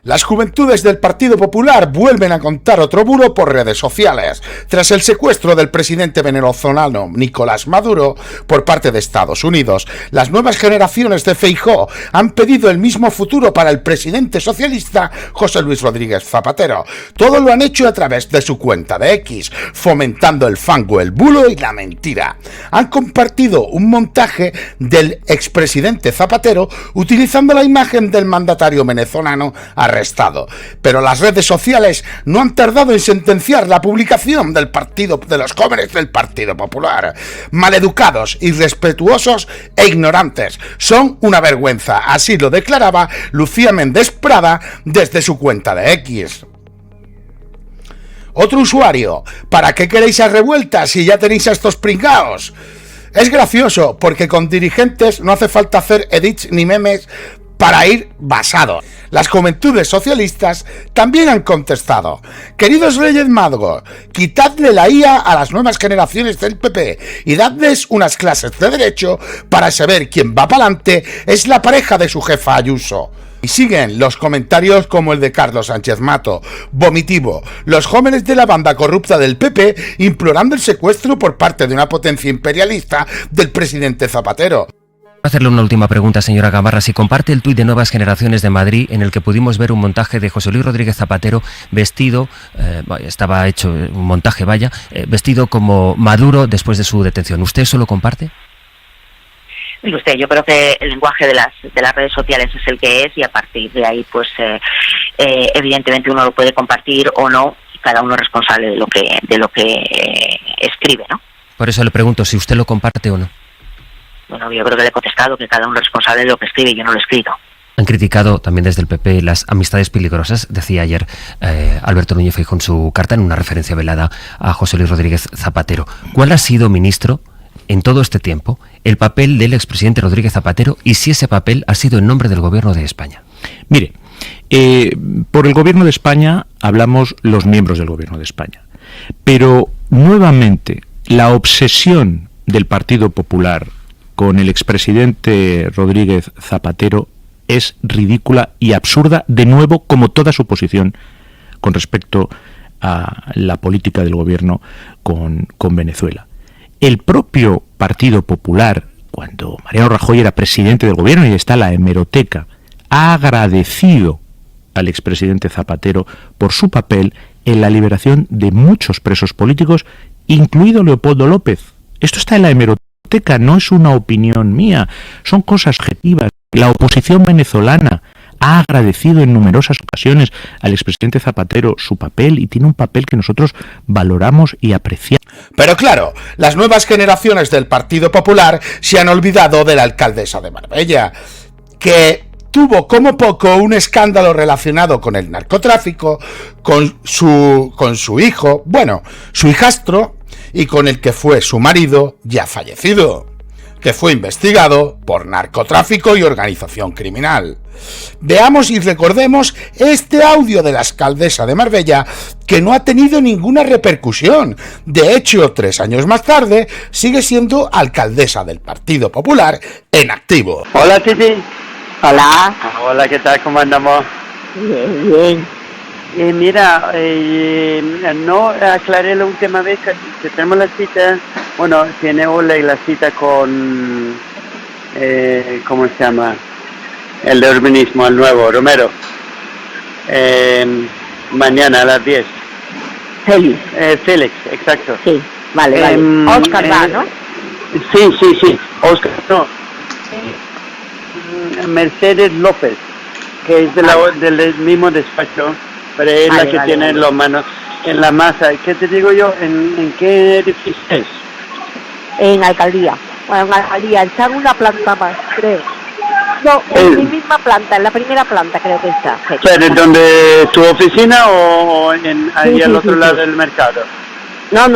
Las juventudes del Partido Popular vuelven a contar otro bulo por redes sociales, tras el secuestro del presidente venezolano Nicolás Maduro por parte de Estados Unidos. Las nuevas generaciones de Feijóo han pedido el mismo futuro para el presidente socialista José Luis Rodríguez Zapatero. Todo lo han hecho a través de su cuenta de X, fomentando el fango, el bulo y la mentira. Han compartido un montaje del expresidente Zapatero utilizando la imagen del mandatario venezolano arrestado, pero las redes sociales no han tardado en sentenciar la publicación de los jóvenes del Partido Popular. Maleducados, irrespetuosos e ignorantes. Son una vergüenza, así lo declaraba Lucía Méndez Prada desde su cuenta de X. Otro usuario: ¿para qué queréis a revueltas si ya tenéis a estos pringaos? Es gracioso, porque con dirigentes no hace falta hacer edits ni memes para ir basados. Las juventudes socialistas también han contestado: queridos Reyes Magos, quitadle la IA a las nuevas generaciones del PP y dadles unas clases de derecho para saber quién va para adelante es la pareja de su jefa Ayuso. Y siguen los comentarios como el de Carlos Sánchez Mato, vomitivo: los jóvenes de la banda corrupta del PP implorando el secuestro por parte de una potencia imperialista del presidente Zapatero. Hacerle una última pregunta, señora Gamarra. Si comparte el tuit de Nuevas Generaciones de Madrid, en el que pudimos ver un montaje de José Luis Rodríguez Zapatero vestido, estaba hecho un montaje, vestido como Maduro después de su detención. ¿Usted eso lo comparte? Yo creo que el lenguaje de las redes sociales es el que es, y a partir de ahí, pues evidentemente uno lo puede compartir o no, y cada uno es responsable de lo que escribe, ¿no? Por eso le pregunto si usted lo comparte o no. Bueno, yo creo que le he contestado que cada uno es responsable de lo que escribe, yo no lo he escrito. Han criticado también desde el PP las amistades peligrosas, decía ayer Alberto Núñez Feijóo en su carta, en una referencia velada a José Luis Rodríguez Zapatero. ¿Cuál ha sido, ministro, en todo este tiempo, el papel del expresidente Rodríguez Zapatero, y si ese papel ha sido en nombre del Gobierno de España? Mire, por el Gobierno de España hablamos los miembros del Gobierno de España, pero nuevamente la obsesión del Partido Popular con el expresidente Rodríguez Zapatero es ridícula y absurda, de nuevo, como toda su posición con respecto a la política del gobierno con Venezuela. El propio Partido Popular, cuando Mariano Rajoy era presidente del gobierno, y está la hemeroteca, ha agradecido al expresidente Zapatero por su papel en la liberación de muchos presos políticos, incluido Leopoldo López. Esto está en la hemeroteca. No es una opinión mía, son cosas objetivas. La oposición venezolana ha agradecido en numerosas ocasiones al expresidente Zapatero su papel, y tiene un papel que nosotros valoramos y apreciamos. Pero claro, las nuevas generaciones del Partido Popular se han olvidado de la alcaldesa de Marbella, que tuvo como poco un escándalo relacionado con el narcotráfico, con su hijo, su hijastro, y con el que fue su marido ya fallecido, que fue investigado por narcotráfico y organización criminal. Veamos y recordemos este audio de la alcaldesa de Marbella, que no ha tenido ninguna repercusión. De hecho, 3 años más tarde, sigue siendo alcaldesa del Partido Popular en activo. Hola, Titi. Hola. Hola, ¿qué tal? ¿Cómo andamos? Bien. Mira, no aclaré la última vez que tenemos la cita. Bueno, tiene Oleg la cita con, ¿cómo se llama? El de urbanismo, el nuevo, Romero. Mañana a las 10. Félix. Félix, exacto. Sí, vale. Óscar va, ¿no? Sí. Óscar, no. Mercedes López, que es del mismo despacho, pero es la que tiene las manos en la masa. ¿Qué te digo yo? ¿En qué edificio es? En alcaldía. Bueno, en alcaldía, está en una planta más, creo. No, en mi misma planta, en la primera planta creo que está. ¿Pero donde tu oficina o ahí al otro lado del mercado? No, en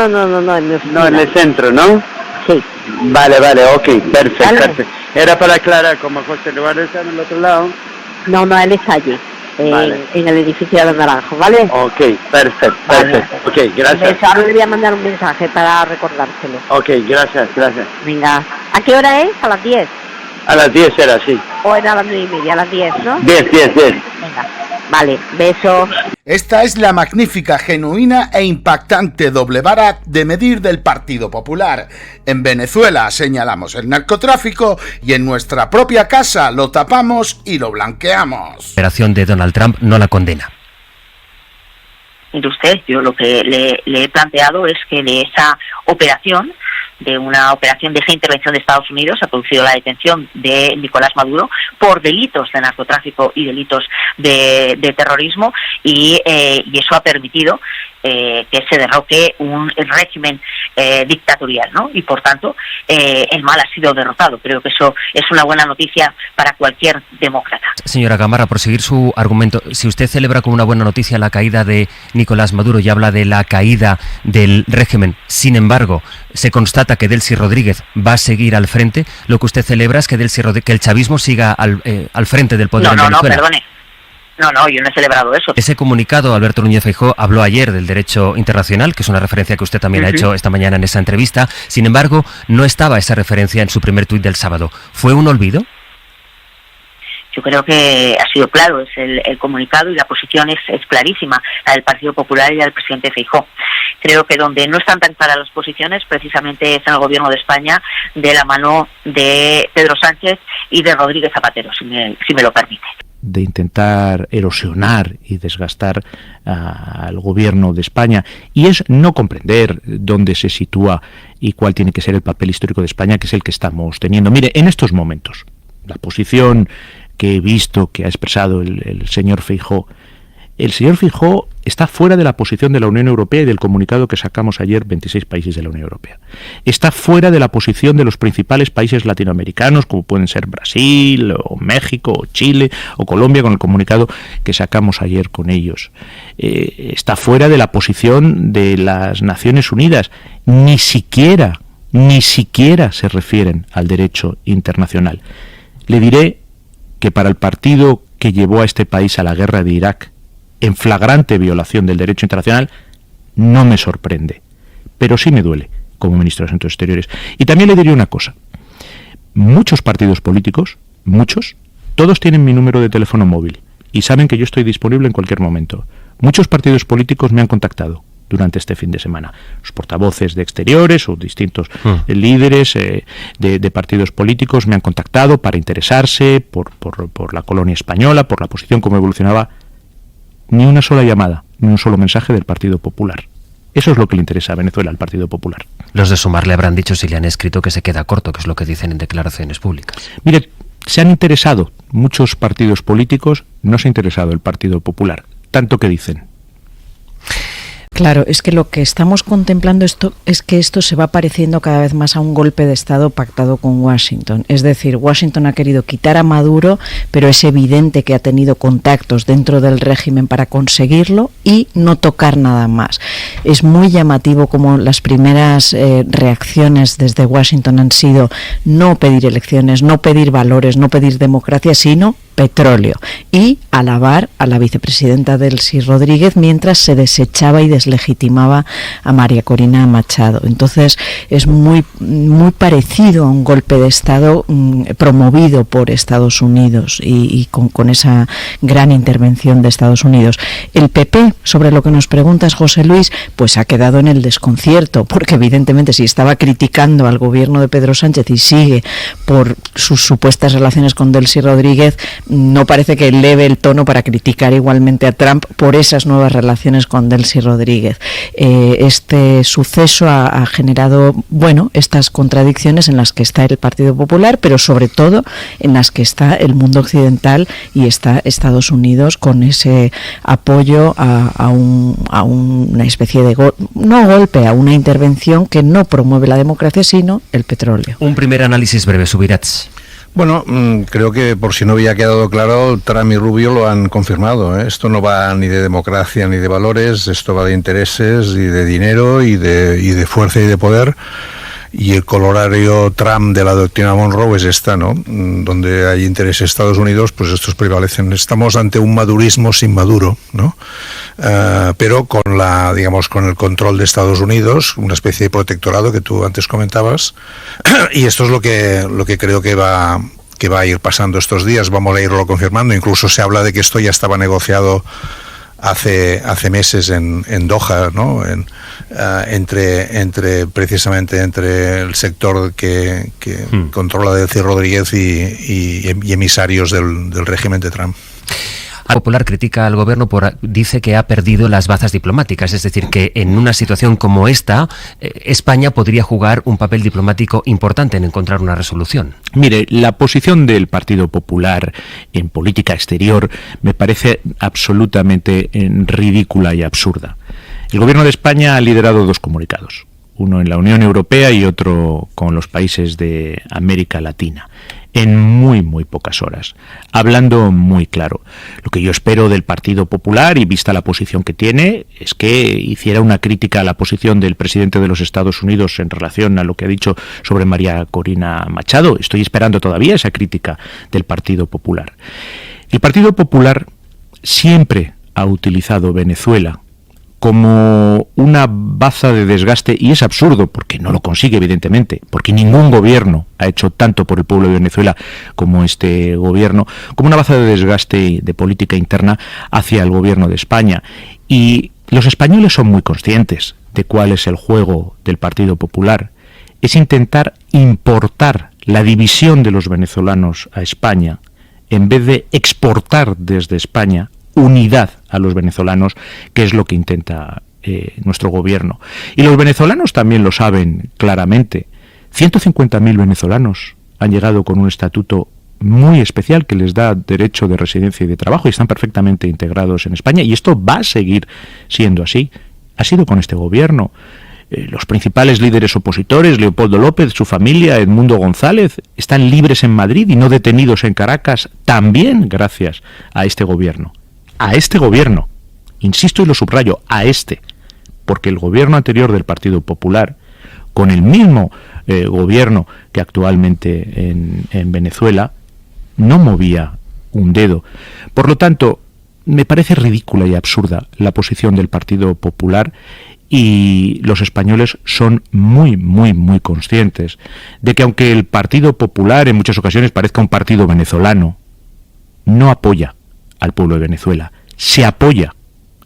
mi oficina. No, en el centro, ¿no? Sí. Vale, ok, perfecto. Era para aclarar, como José Eduardo está en el otro lado. No, él está allí, en el edificio de los Naranjos, ¿vale? Ok, perfecto. Ok, gracias. Ahora le voy a mandar un mensaje para recordárselo. Ok, gracias. Venga, ¿a qué hora es? ¿A las 10? A las 10 era, sí. ¿O era a las 9:30? A las 10, ¿no? 10. Venga, Vale, besos. Esta es la magnífica, genuina e impactante doble vara de medir del Partido Popular. En Venezuela señalamos el narcotráfico y en nuestra propia casa lo tapamos y lo blanqueamos. La operación de Donald Trump no la condena. Mire usted, yo lo que le he planteado es que de esa operación, de una operación de esa intervención de Estados Unidos, ha producido la detención de Nicolás Maduro por delitos de narcotráfico y delitos de terrorismo, y eso ha permitido que se derroque un régimen dictatorial, ¿no? Y por tanto el mal ha sido derrotado. Creo que eso es una buena noticia para cualquier demócrata. Señora Gamarra, por seguir su argumento, si usted celebra como una buena noticia la caída de Nicolás Maduro y habla de la caída del régimen, sin embargo, se constata que Delcy Rodríguez va a seguir al frente, lo que usted celebra es que el chavismo siga al frente del poder en Venezuela. No, perdone. No, yo no he celebrado eso. Ese comunicado, Alberto Núñez Feijóo habló ayer del derecho internacional, que es una referencia que usted también ha hecho esta mañana en esa entrevista. Sin embargo, no estaba esa referencia en su primer tuit del sábado. ¿Fue un olvido? Yo creo que ha sido claro, es el comunicado, y la posición es clarísima, la del Partido Popular y la del presidente Feijóo. Creo que donde no están tan claras las posiciones precisamente es en el Gobierno de España, de la mano de Pedro Sánchez y de Rodríguez Zapatero, si me lo permite. De intentar erosionar y desgastar al gobierno de España, y es no comprender dónde se sitúa y cuál tiene que ser el papel histórico de España, que es el que estamos teniendo. Mire, en estos momentos, la posición que he visto que ha expresado el señor Feijóo, el señor Feijóo está fuera de la posición de la Unión Europea y del comunicado que sacamos ayer 26 países de la Unión Europea. Está fuera de la posición de los principales países latinoamericanos, como pueden ser Brasil, o México, o Chile, o Colombia, con el comunicado que sacamos ayer con ellos. Está fuera de la posición de las Naciones Unidas. Ni siquiera se refieren al derecho internacional. Le diré que para el partido que llevó a este país a la guerra de Irak, en flagrante violación del derecho internacional, no me sorprende, pero sí me duele como ministro de Asuntos Exteriores. Y también le diría una cosa: muchos partidos políticos, todos tienen mi número de teléfono móvil y saben que yo estoy disponible en cualquier momento. Muchos partidos políticos me han contactado durante este fin de semana, los portavoces de Exteriores o distintos líderes de partidos políticos me han contactado para interesarse por la colonia española, por la posición, cómo evolucionaba. Ni una sola llamada, ni un solo mensaje del Partido Popular. Eso es lo que le interesa a Venezuela, al Partido Popular. Los de Sumar le habrán dicho, si le han escrito, que se queda corto, que es lo que dicen en declaraciones públicas. Mire, se han interesado muchos partidos políticos, no se ha interesado el Partido Popular. Tanto que dicen. Claro, es que lo que estamos contemplando es que esto se va pareciendo cada vez más a un golpe de Estado pactado con Washington. Es decir, Washington ha querido quitar a Maduro, pero es evidente que ha tenido contactos dentro del régimen para conseguirlo y no tocar nada más. Es muy llamativo como las primeras reacciones desde Washington han sido no pedir elecciones, no pedir valores, no pedir democracia, sino petróleo, y alabar a la vicepresidenta Delcy Rodríguez mientras se desechaba y deslegitimaba a María Corina Machado. Entonces es muy parecido a un golpe de Estado promovido por Estados Unidos y con esa gran intervención de Estados Unidos. El PP, sobre lo que nos preguntas, José Luis, pues ha quedado en el desconcierto, porque evidentemente si estaba criticando al gobierno de Pedro Sánchez y sigue por sus supuestas relaciones con Delcy Rodríguez, no parece que eleve el tono para criticar igualmente a Trump por esas nuevas relaciones con Delcy Rodríguez. Este suceso ha generado, estas contradicciones en las que está el Partido Popular, pero sobre todo en las que está el mundo occidental y está Estados Unidos con ese apoyo a una especie de a una intervención que no promueve la democracia sino el petróleo. Un primer análisis breve, Subirats. Bueno, creo que por si no había quedado claro, Trump y Rubio lo han confirmado, ¿eh? Esto no va ni de democracia ni de valores, esto va de intereses y de dinero y de fuerza y de poder. Y el colorario Trump de la doctrina Monroe es esta, ¿no? Donde hay intereses de Estados Unidos, pues estos prevalecen. Estamos ante un madurismo sin Maduro, ¿no? Pero con con el control de Estados Unidos, una especie de protectorado que tú antes comentabas. Y esto es lo que creo que va que va a ir pasando estos días, vamos a irlo confirmando. Incluso se habla de que esto ya estaba negociado hace meses en Doha, ¿no? Precisamente entre el sector que controla Delcy Rodríguez y emisarios del régimen de Trump. El Popular critica al gobierno dice que ha perdido las bazas diplomáticas, es decir, que en una situación como esta, España podría jugar un papel diplomático importante en encontrar una resolución. Mire, la posición del Partido Popular en política exterior me parece absolutamente ridícula y absurda. El gobierno de España ha liderado 2 comunicados, uno en la Unión Europea y otro con los países de América Latina, en muy pocas horas, hablando muy claro. Lo que yo espero del Partido Popular, y vista la posición que tiene, es que hiciera una crítica a la posición del presidente de los Estados Unidos en relación a lo que ha dicho sobre María Corina Machado. Estoy esperando todavía esa crítica del Partido Popular. El Partido Popular siempre ha utilizado Venezuela como una baza de desgaste, y es absurdo porque no lo consigue, evidentemente, porque ningún gobierno ha hecho tanto por el pueblo de Venezuela como este gobierno, como una baza de desgaste de política interna hacia el gobierno de España. Y los españoles son muy conscientes de cuál es el juego del Partido Popular. Es intentar importar la división de los venezolanos a España, en vez de exportar desde España unidad a los venezolanos, que es lo que intenta nuestro gobierno. Y los venezolanos también lo saben claramente. 150.000 venezolanos han llegado con un estatuto muy especial que les da derecho de residencia y de trabajo y están perfectamente integrados en España, y esto va a seguir siendo así. Ha sido con este gobierno. Los principales líderes opositores, Leopoldo López, su familia, Edmundo González, están libres en Madrid y no detenidos en Caracas, también gracias a este gobierno. A este gobierno, insisto y lo subrayo, porque el gobierno anterior del Partido Popular, con el mismo gobierno que actualmente en Venezuela, no movía un dedo. Por lo tanto, me parece ridícula y absurda la posición del Partido Popular, y los españoles son muy conscientes de que aunque el Partido Popular en muchas ocasiones parezca un partido venezolano, no apoya al pueblo de Venezuela, se apoya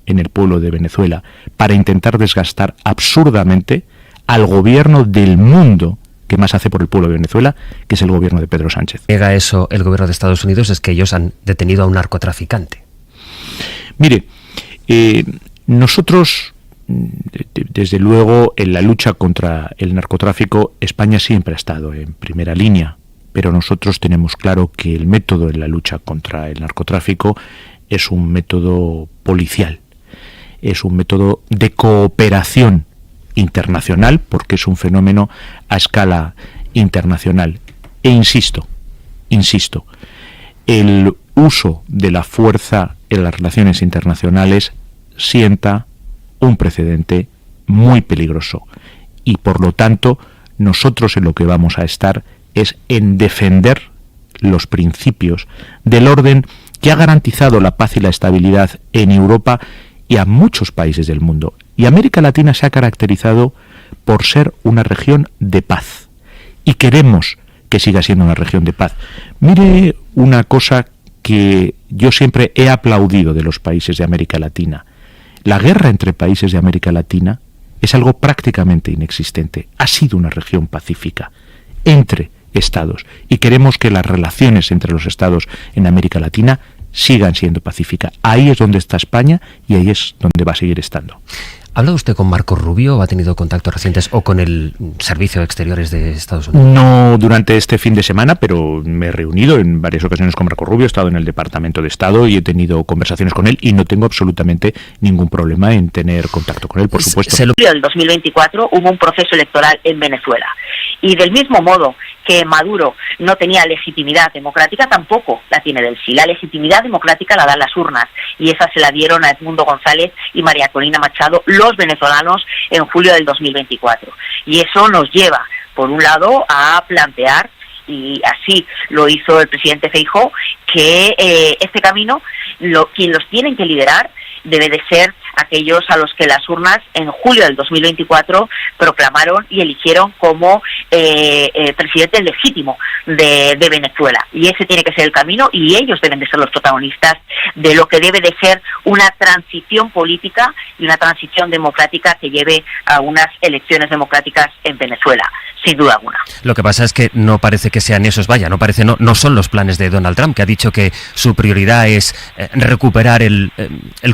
en el pueblo de Venezuela para intentar desgastar absurdamente al gobierno del mundo que más hace por el pueblo de Venezuela, que es el gobierno de Pedro Sánchez. Llega eso el gobierno de Estados Unidos, es que ellos han detenido a un narcotraficante. Mire, nosotros, desde luego, en la lucha contra el narcotráfico, España siempre ha estado en primera línea, pero nosotros tenemos claro que el método en la lucha contra el narcotráfico es un método policial, es un método de cooperación internacional, porque es un fenómeno a escala internacional. E insisto, el uso de la fuerza en las relaciones internacionales sienta un precedente muy peligroso, y por lo tanto nosotros en lo que vamos a estar es en defender los principios del orden que ha garantizado la paz y la estabilidad en Europa y a muchos países del mundo. Y América Latina se ha caracterizado por ser una región de paz, y queremos que siga siendo una región de paz. Mire una cosa que yo siempre he aplaudido de los países de América Latina. La guerra entre países de América Latina es algo prácticamente inexistente. Ha sido una región pacífica entre estados, y queremos que las relaciones entre los estados en América Latina sigan siendo pacíficas. Ahí es donde está España y ahí es donde va a seguir estando. ¿Ha hablado usted con Marco Rubio? ¿Ha tenido contactos recientes o con el Servicio de Exteriores de Estados Unidos? No durante este fin de semana, pero me he reunido en varias ocasiones con Marco Rubio, he estado en el Departamento de Estado y he tenido conversaciones con él, y no tengo absolutamente ningún problema en tener contacto con él, por supuesto. En el 2024 hubo un proceso electoral en Venezuela, y del mismo modo que Maduro no tenía legitimidad democrática, tampoco la tiene Delcy. La legitimidad democrática la dan las urnas, y esa se la dieron a Edmundo González y María Corina Machado, los venezolanos, en julio del 2024. Y eso nos lleva, por un lado, a plantear y así lo hizo el presidente Feijóo, que este camino quien los tienen que liderar debe de ser aquellos a los que las urnas en julio del 2024 proclamaron y eligieron como presidente legítimo de Venezuela. Y ese tiene que ser el camino, y ellos deben de ser los protagonistas de lo que debe de ser una transición política y una transición democrática que lleve a unas elecciones democráticas en Venezuela, sin duda alguna. Lo que pasa es que no parece que sean esos, no son los planes de Donald Trump, que ha dicho que su prioridad es recuperar el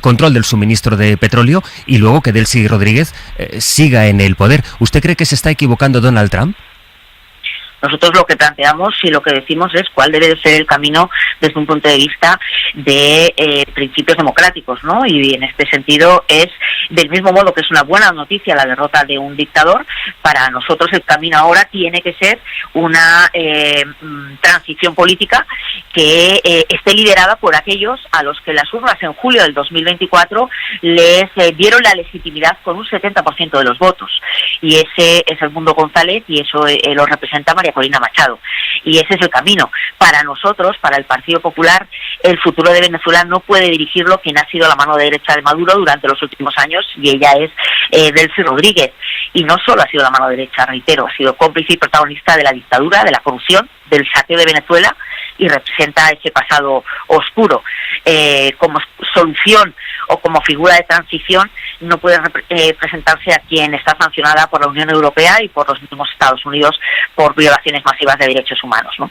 control del suministro de petróleo y luego que Delcy Rodríguez siga en el poder. ¿Usted cree que se está equivocando Donald Trump? Nosotros lo que planteamos y lo que decimos es cuál debe de ser el camino desde un punto de vista de principios democráticos, ¿no? Y en este sentido es, del mismo modo que es una buena noticia la derrota de un dictador, para nosotros el camino ahora tiene que ser una transición política que esté liderada por aquellos a los que las urnas en julio del 2024 les dieron la legitimidad con un 70% de los votos. Y ese es Edmundo González, y eso lo representa María Corina Machado. Y ese es el camino. Para nosotros, para el Partido Popular, el futuro de Venezuela no puede dirigirlo quien ha sido la mano derecha de Maduro durante los últimos años, y ella es Delcy Rodríguez. Y no solo ha sido la mano derecha, reitero, ha sido cómplice y protagonista de la dictadura, de la corrupción, del saqueo de Venezuela, y representa ese pasado oscuro. Como solución o como figura de transición no puede presentarse a quien está sancionada por la Unión Europea y por los mismos Estados Unidos por violaciones masivas de derechos humanos, ¿no?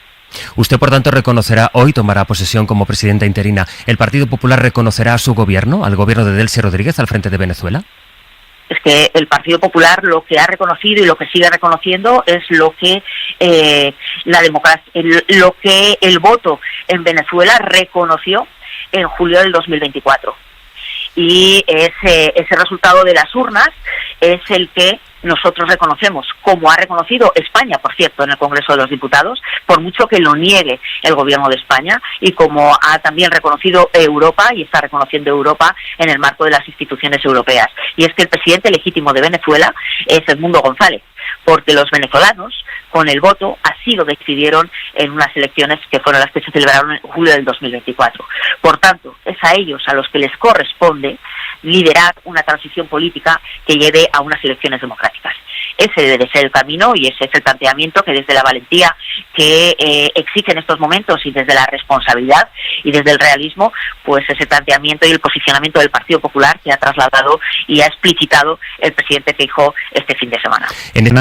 Usted, por tanto, reconocerá, hoy tomará posesión como presidenta interina. ¿El Partido Popular reconocerá a su gobierno, al gobierno de Delcy Rodríguez al frente de Venezuela? Es que el Partido Popular lo que ha reconocido y lo que sigue reconociendo es lo que la democracia, lo que el voto en Venezuela reconoció en julio del 2024. Y ese resultado de las urnas es el que nosotros reconocemos, como ha reconocido España, por cierto, en el Congreso de los Diputados, por mucho que lo niegue el gobierno de España, y como ha también reconocido Europa y está reconociendo Europa en el marco de las instituciones europeas. Y es que el presidente legítimo de Venezuela es Edmundo González, porque los venezolanos, con el voto, así lo decidieron en unas elecciones que fueron las que se celebraron en julio del 2024. Por tanto, es a ellos a los que les corresponde liderar una transición política que lleve a unas elecciones democráticas. Ese debe ser el camino, y ese es el planteamiento que desde la valentía que exige en estos momentos, y desde la responsabilidad y desde el realismo, pues ese planteamiento y el posicionamiento del Partido Popular que ha trasladado y ha explicitado el presidente Feijóo este fin de semana.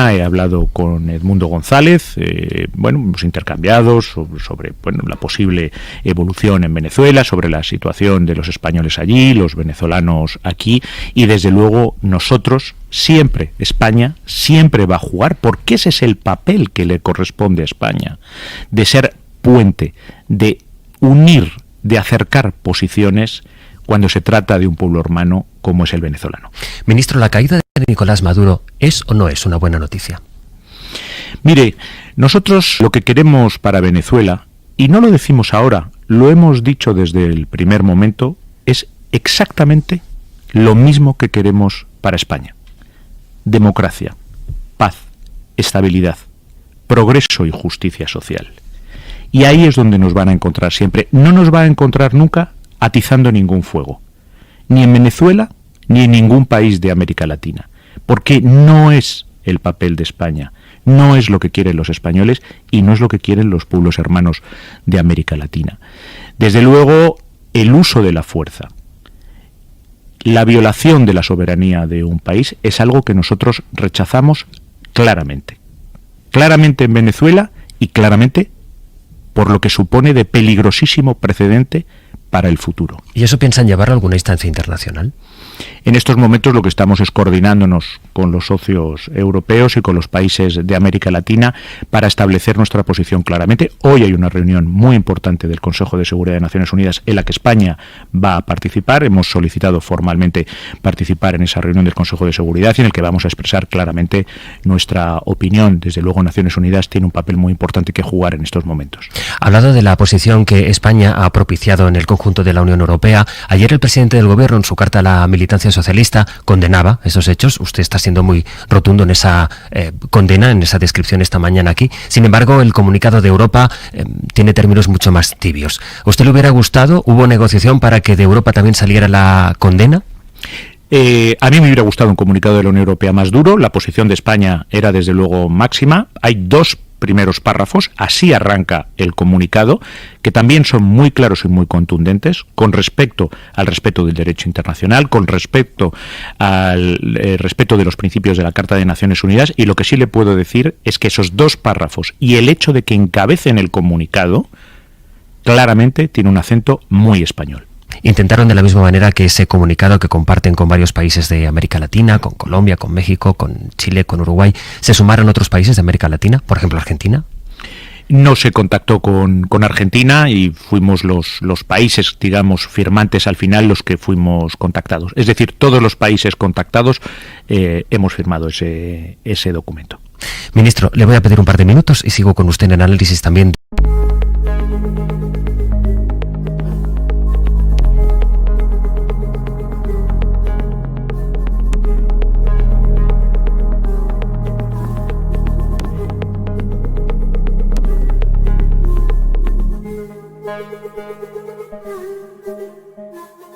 He hablado con Edmundo González, hemos intercambiado sobre la posible evolución en Venezuela, sobre la situación de los españoles allí, los venezolanos aquí, y desde luego nosotros siempre, España siempre va a jugar, porque ese es el papel que le corresponde a España, de ser puente, de unir, de acercar posiciones cuando se trata de un pueblo hermano como es el venezolano. Ministro, ¿la caída de Nicolás Maduro es o no es una buena noticia? Mire, nosotros lo que queremos para Venezuela, y no lo decimos ahora, lo hemos dicho desde el primer momento, es exactamente lo mismo que queremos para España. Democracia, paz, estabilidad, progreso y justicia social. Y ahí es donde nos van a encontrar siempre. No nos va a encontrar nunca atizando ningún fuego, ni en Venezuela ni en ningún país de América Latina, porque no es el papel de España, no es lo que quieren los españoles y no es lo que quieren los pueblos hermanos de América Latina. Desde luego, el uso de la fuerza, la violación de la soberanía de un país es algo que nosotros rechazamos claramente. Claramente en Venezuela y claramente por lo que supone de peligrosísimo precedente para el futuro. ¿Y eso piensan llevarlo a alguna instancia internacional? En estos momentos lo que estamos es coordinándonos con los socios europeos y con los países de América Latina para establecer nuestra posición claramente. Hoy hay una reunión muy importante del Consejo de Seguridad de Naciones Unidas en la que España va a participar. Hemos solicitado formalmente participar en esa reunión del Consejo de Seguridad y en el que vamos a expresar claramente nuestra opinión. Desde luego Naciones Unidas tiene un papel muy importante que jugar en estos momentos. Ha hablado de la posición que España ha propiciado en el conjunto conjunto de la Unión Europea. Ayer el presidente del Gobierno, en su carta a la militancia socialista, condenaba esos hechos. Usted está siendo muy rotundo en esa condena, en esa descripción esta mañana aquí. Sin embargo, el comunicado de Europa tiene términos mucho más tibios. ¿A usted le hubiera gustado? ¿Hubo negociación para que de Europa también saliera la condena? A mí me hubiera gustado un comunicado de la Unión Europea más duro. La posición de España era desde luego máxima. Hay 2 primeros párrafos, así arranca el comunicado, que también son muy claros y muy contundentes con respecto al respeto del derecho internacional, con respecto al respeto de los principios de la Carta de Naciones Unidas, y lo que sí le puedo decir es que esos 2 párrafos y el hecho de que encabecen el comunicado claramente tiene un acento muy español. Intentaron de la misma manera que ese comunicado que comparten con varios países de América Latina, con Colombia, con México, con Chile, con Uruguay, ¿se sumaron otros países de América Latina, por ejemplo Argentina? No se contactó con Argentina y fuimos los países, digamos, firmantes al final los que fuimos contactados. Es decir, todos los países contactados hemos firmado ese documento. Ministro, le voy a pedir un par de minutos y sigo con usted en el análisis también.